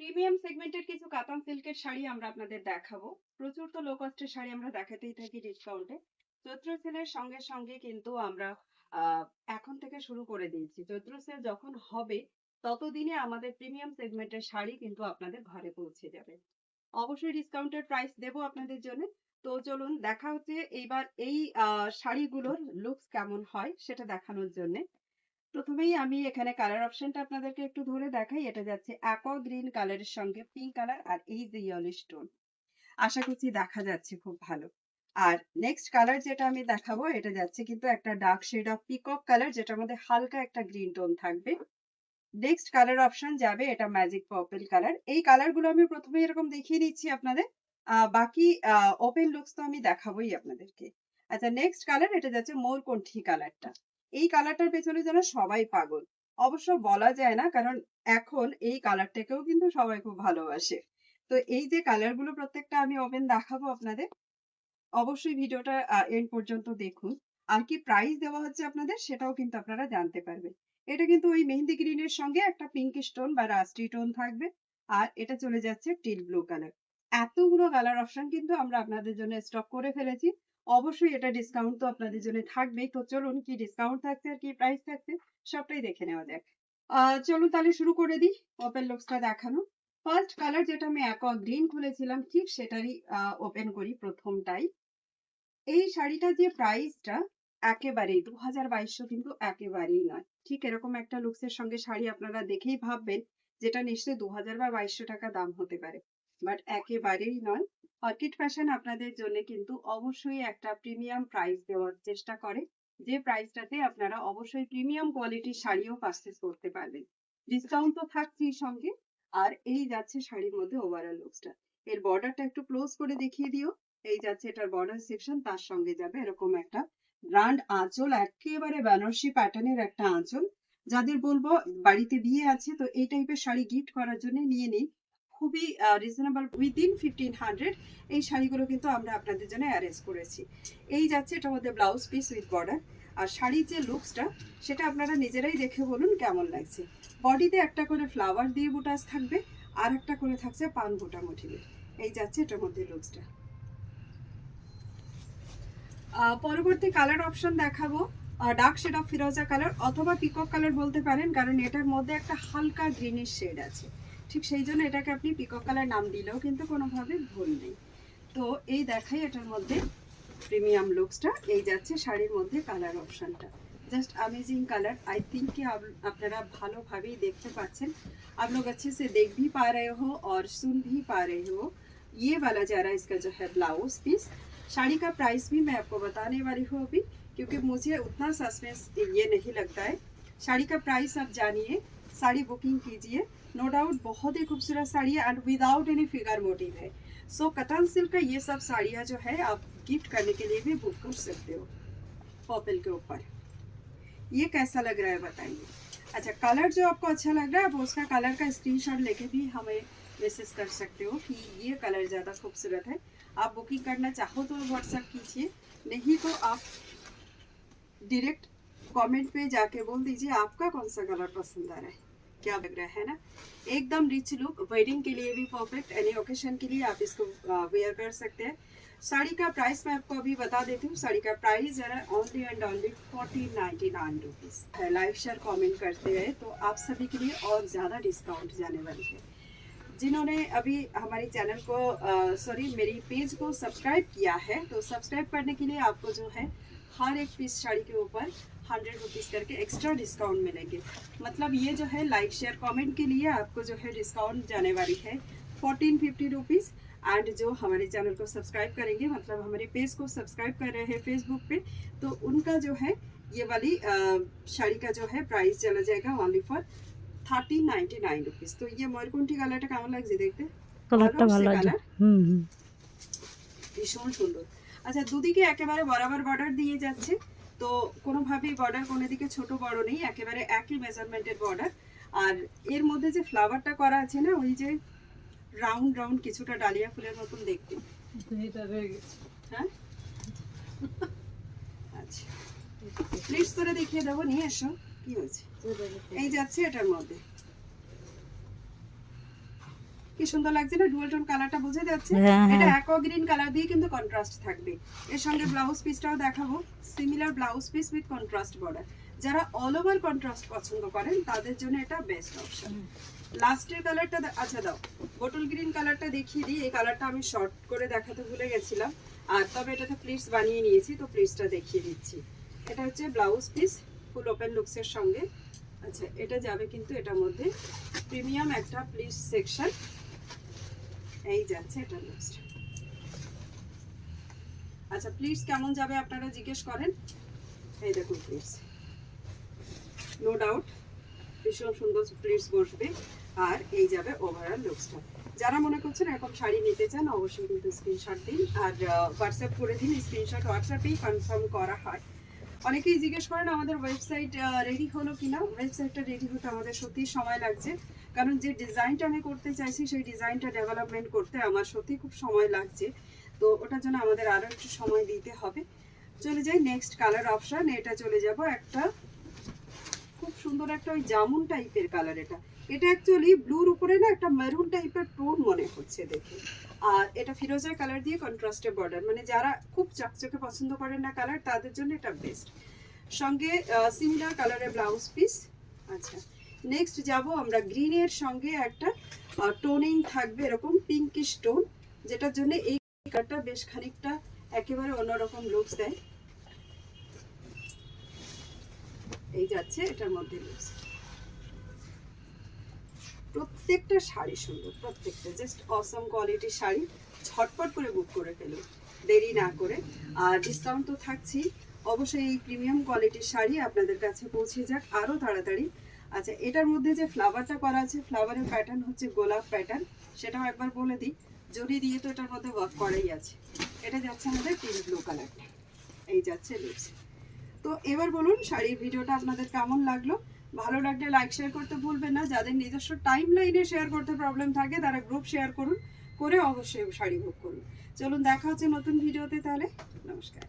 Premium সেগমেন্টের কিছু কাতান সিল্কের শাড়ি আমরা আপনাদের দেখাবো। প্রচুর তো লো কস্টের শাড়ি আমরা দেখাতেই থাকি ডিসকাউন্টে। চৈত্র সেলের সঙ্গে সঙ্গে কিন্তু আমরা এখন থেকে শুরু করে দিয়েছি। চৈত্র সেল যখন হবে ততদিনে আমাদের প্রিমিয়াম সেগমেন্টের শাড়ি কিন্তু আপনাদের ঘরে পৌঁছে যাবে। অবশ্যই ডিসকাউন্টের প্রাইস দেবো আপনাদের জন্য। তো চলুন দেখা হচ্ছে এইবার এই শাড়িগুলোর লুকস কেমন হয় সেটা দেখানোর জন্য। প্রথমেই আমি এখানে কালার অপশনটা আপনাদেরকে একটু ধরে দেখাই। এটা যাচ্ছে অ্যাকোয়া গ্রিন কালারের সঙ্গে পিঙ্ক কালার আর এই যে ইয়েলো স্টোন। আশা করছি দেখা যাচ্ছে খুব ভালো। আর নেক্সট কালার যেটা আমি দেখাবো এটা যাচ্ছে কিন্তু একটা dark shade of peacock colour, যেটার মধ্যে হালকা একটা গ্রিন টোন থাকবে। নেক্সট কালার অপশন যাবে এটা ম্যাজিক পার্পল কালার। এই কালার গুলো আমি প্রথমে এরকম দেখিয়ে দিচ্ছি আপনাদের। বাকি ওপেন লুকস তো আমি দেখাবোই আপনাদেরকে। আচ্ছা, নেক্সট কালার এটা যাচ্ছে মোরকণ্ঠী কালারটা। এই কালারটার পেছনে যেন সবাই পাগল। অবশ্য বলা যায় না, কারণ এখন এই কালারটাকেও কিন্তু সবাই খুব ভালোবাসে। তো এই যে কালার গুলো প্রত্যেকটা আমি ওপেন দেখাবো আপনাদের। অবশ্যই ভিডিওটা এন্ড পর্যন্ত দেখুন। আর কি প্রাইস দেওয়া হচ্ছে আপনাদের সেটাও কিন্তু আপনারা জানতে পারবেন। এটা কিন্তু ওই মেহেন্দি গ্রিনের সঙ্গে একটা পিঙ্ক স্টোন বা রাস্টি টোন থাকবে। আর এটা চলে যাচ্ছে টিল ব্লু কালার। এতগুলো কালার অপশন কিন্তু আমরা আপনাদের জন্য স্টক করে ফেলেছি। অবশ্যই এটা ডিসকাউন্ট তো আপনাদের জন্য থাকবেই। তো চলুন কি ডিসকাউন্ট থাকছে আর কি প্রাইস থাকছে সবটাই দেখে নেওয়া যাক। চলুন তাহলে শুরু করে দিই ওপেন লুকসটা দেখানো। ফার্স্ট কালার যেটা আমি অ্যাকোয়া গ্রিন খুলেছিলাম ঠিক সেটারই ওপেন করি প্রথমটাই। এই শাড়িটার যে প্রাইসটা একেবারেই 2200 কিন্তু একেবারেই নয়। ঠিক এরকম একটা লুকসের সঙ্গে শাড়ি আপনারা দেখেই ভাববেন যেটা নিশ্চয়ই 2000 বা 2200 টাকা দাম হতে পারে। বাট একেবারেই নয়। অর্কিড ফ্যাশন আপনাদের জন্য কিন্তু অবশ্যই একটা প্রিমিয়াম প্রাইস দেওয়ার চেষ্টা করে, যে প্রাইসটাতে আপনারা অবশ্যই প্রিমিয়াম কোয়ালিটির শাড়িও পারচেজ করতে পারবেন। ডিসকাউন্ট তো থাকছেই সঙ্গে। আর এই যাচ্ছে শাড়ির মধ্যে ওভারঅল লুকসটা। এর বর্ডারটা একটু ক্লোজ করে দেখিয়ে দিও। এই যাচ্ছে এটার বর্ডার সেকশন, তার সঙ্গে যাবে এরকম একটা গ্র্যান্ড আঁচল, একেবারে বেনারসি প্যাটার্নের একটা আঁচল। যাদের বলবো বাড়িতে বিয়ে আছে তো এই টাইপের শাড়ি গিফট করার জন্য নিয়ে নিন। খুবই রিজনেবল, উইদিন 1500 এই শাড়িগুলো কিন্তু আমরা আপনাদের জন্য অ্যারেঞ্জ করেছি। এই যাচ্ছে এটার মধ্যে ব্লাউজ পিস উইথ বর্ডার। আর শাড়ির যে লুকসটা সেটা আপনারা নিজেরাই দেখে বলুন কেমন লাগছে। বডিতে একটা করে ফ্লাওয়ার দিয়ে বুটাস থাকবে, আর একটা করে থাকছে পান বুটা মোটিভের। এই যাচ্ছে এটার মধ্যে লুকসটা। পরবর্তী কালার অপশন দেখাবো ডার্ক শেড অফ ফিরোজা কালার অথবা পিকক কালার বলতে পারেন, কারণ এটার মধ্যে একটা হালকা গ্রিনিশ শেড আছে। ঠিক সেই জন্য এটাকে আপনি পিকক কালার নাম দিলেও কিন্তু কোনোভাবে ভুল নেই। তো এই দেখাই এটার মধ্যে প্রিমিয়াম লুকসটা। এই যাচ্ছে শাড়ির মধ্যে কালার অপশনটা। Just amazing colour. I think कि আপনারা ভালোভাবেই দেখতে পাচ্ছেন। आप लोग अच्छे से देख भी पा रहे हो और सुन भी पा रहे हो। ये वाला जा रहा है इसका जो है ब्लाउज पीस। साड़ी का प्राइस भी मैं आपको बताने वाली हूँ अभी, क्योंकि मुझे उतना सस्पेंस ये नहीं लगता है। साड़ी का प्राइस आप जानिए, साड़ी बुकिंग कीजिए। नो डाउट बहुत ही खूबसूरत साड़ी है and without any figure motive है। सो कतन सिल्क का ये सब साड़ियाँ जो है आप गिफ्ट करने के लिए भी बुक कर सकते हो। पर्पल के ऊपर ये कैसा लग रहा है बताइए। अच्छा, कलर जो आपको अच्छा लग रहा है आप उसका कलर का स्क्रीनशॉट लेके भी हमें मैसेज कर सकते हो कि ये कलर ज़्यादा खूबसूरत है। आप बुकिंग करना चाहो तो व्हाट्सएप कीजिए, नहीं तो आप डायरेक्ट कमेंट पे जाके बोल दीजिए आपका कौन सा कलर पसंद आ रहा है, क्या लग रहा है ना। एकदम रिच लुक, वेडिंग के लिए भी परफेक्ट, एनी ओकेशन के लिए आप इसको वेयर कर सकते हैं। साड़ी का प्राइस मैं आपको अभी बता देती हूँ। साड़ी का प्राइस है ओनली एंड ओनली 1499 रुपीज़ है। लाइक शेयर कमेंट करते रहे तो आप सभी के लिए और ज़्यादा डिस्काउंट जाने वाली है। जिन्होंने अभी हमारे चैनल को मेरी पेज को सब्सक्राइब किया है तो सब्सक्राइब करने के लिए आपको जो है हर एक पीस साड़ी के ऊपर 100 रुपीज़ करके एक्स्ट्रा डिस्काउंट मिलेंगे। मतलब ये जो है लाइक शेयर कमेंट के लिए आपको जो है डिस्काउंट जाने वाली है 1450 रुपीज़। एंड जो हमारे चैनल को सब्सक्राइब करेंगे, मतलब हमारे पेज को सब्सक्राइब कर रहे हैं फेसबुक पे, तो उनका जो है ये वाली শাড়ি का जो है प्राइस चला जाएगा ओनली फॉर 1399 रुपीज़। तो ये ময়ূরকণ্ঠী কালারটা কেমন লাগছে দেখতে? কালারটা ভালো লাগছে। কালার ভীষণ সুন্দর। আচ্ছা, দুদিকে একেবারে বরাবর বর্ডার দিয়ে যাচ্ছে, তো কোনোভাবেই বর্ডার কোনো দিকে ছোট বড় নেই, একেবারে একই মেজারমেন্টের বর্ডার। আর এর মধ্যে যে ফ্লাওয়ারটা করা আছে না, ওই যে রাউন্ড রাউন্ড কিছুটা ডালিয়া ফুলের মতন দেখতে, হ্যাঁ আচ্ছা প্লিজ করে দেখিয়ে দেবো, নিয়ে এসো কি হয়েছে। এই যাচ্ছে এটার মধ্যে কি সুন্দর লাগছে না, ডুয়াল টোন কালারটা বোঝা যাচ্ছে। হ্যাঁ, এটা হ্যাঁ। অ্যাকোয়া গ্রিন কালার দিয়ে কিন্তু কন্ট্রাস্ট থাকবে। এর সঙ্গে ব্লাউজ পিসটাও দেখাবো, similar blouse piece with contrast border. যারা অল ওভার কন্ট্রাস্ট পছন্দ করেন তাদের জন্য এটা বেস্ট অপশন। লাস্টের কালারটা আচ্ছা দাও, বটল গ্রিন কালারটা দেখিয়ে দিই। এই কালারটা আমি শর্ট করে দেখাতে ভুলে গেছিলাম, আর তবে এটাতে প্লিটস বানিয়ে নিয়েছি, তো প্লিটসটা দেখিয়ে দিচ্ছি। এটা হচ্ছে ব্লাউজ পিস ফুল ওপেন লুকসের সঙ্গে। আচ্ছা, এটা যাবে কিন্তু এটার মধ্যে প্রিমিয়াম একটা প্লিটস সেকশন। এই যাচ্ছে এটা নেক্সট। আচ্ছা, প্লিটস কেমন যাবে আপনারা জিজ্ঞেস করেন। এই দেখুন প্লিটস, নো ডাউট ভীষণ সুন্দর প্লিটস বসবে। আর এই যাবে ওভারঅল লুকসটা। যারা মনে করছেন এরকম শাড়ি নিতে চান অবশ্যই কিন্তু স্ক্রিনশট দিন আর হোয়াটসঅ্যাপ করে দিন। স্ক্রিনশট হোয়াটসঅ্যাপেই কনফার্ম করা হয়। অনেকেই জিজ্ঞেস করেন আমাদের ওয়েবসাইট রেডি হলো কিনা। ওয়েবসাইটটা রেডি হতে আমাদের সত্যি সময় লাগছে, কারণ যে ডিজাইনটা আমি করতে চাইছি সেই ডিজাইনটা ডেভেলপমেন্ট করতে আমার সত্যি খুব সময় লাগছে। তো ওটার জন্য আমাদের আরও একটু সময় দিতে হবে। চলে যাই নেক্সট কালার অপশন। এটা চলে যাব একটা খুব সুন্দর একটা ওই জামুন টাইপের কালার। এটা অ্যাকচুয়ালি ব্লুর উপরে না একটা মেরুন টাইপের টোন মনে হচ্ছে দেখে। আর এটা ফিরোজা কালার দিয়ে কন্ট্রাস্টে বর্ডার, মানে যারা খুব চকচকে পছন্দ করেন না কালার তাদের জন্য এটা বেস্ট। সঙ্গে সিমিলার কালারের ব্লাউজ পিস। আচ্ছা, নেক্সট যাব আমরা গ্রিনের সঙ্গে একটা টোনিং থাকবে এরকম পিঙ্কিশ টোন, যেটার জন্য এই কালারটা বেশ খানিকটা একেবারে অন্যরকম লুকস দেয়। এই যাচ্ছে এটার মধ্যে লুকস। প্রত্যেকটা শাড়ি সুন্দর, প্রত্যেকটা জাস্ট অসম কোয়ালিটির শাড়ি। ঝটপট করে বুক করে ফেলুন দেরি না করে। আর ডিসকাউন্ট তো থাকছেই, অবশ্যই এই প্রিমিয়াম কোয়ালিটির শাড়ি আপনাদের কাছে পৌঁছে যাক আরও তাড়াতাড়ি। আচ্ছা, এটার মধ্যে যে ফ্লাওয়ারটা করা আছে, ফ্লাওয়ারের প্যাটার্ন হচ্ছে গোলাপ প্যাটার্ন, সেটাও একবার বলে দিই। জড়ি দিয়ে তো এটার মধ্যে ওয়ার্ক করাই আছে। এটা যাচ্ছে আমাদের পিঙ্ক ব্লু কালারটা। এই যাচ্ছে লুকস। তো এবার বলুন শাড়ির ভিডিওটা আপনাদের কেমন লাগলো। ভালো লাগলে লাইক শেয়ার করতে ভুলবেন না। যাদের নিজস্ব টাইম লাইনে শেয়ার করতে প্রবলেম থাকে তারা গ্রুপ শেয়ার করুন, করে অবশ্যই শাড়ি বুক করুন। চলুন দেখা হচ্ছে নতুন ভিডিওতে তাহলে। নমস্কার।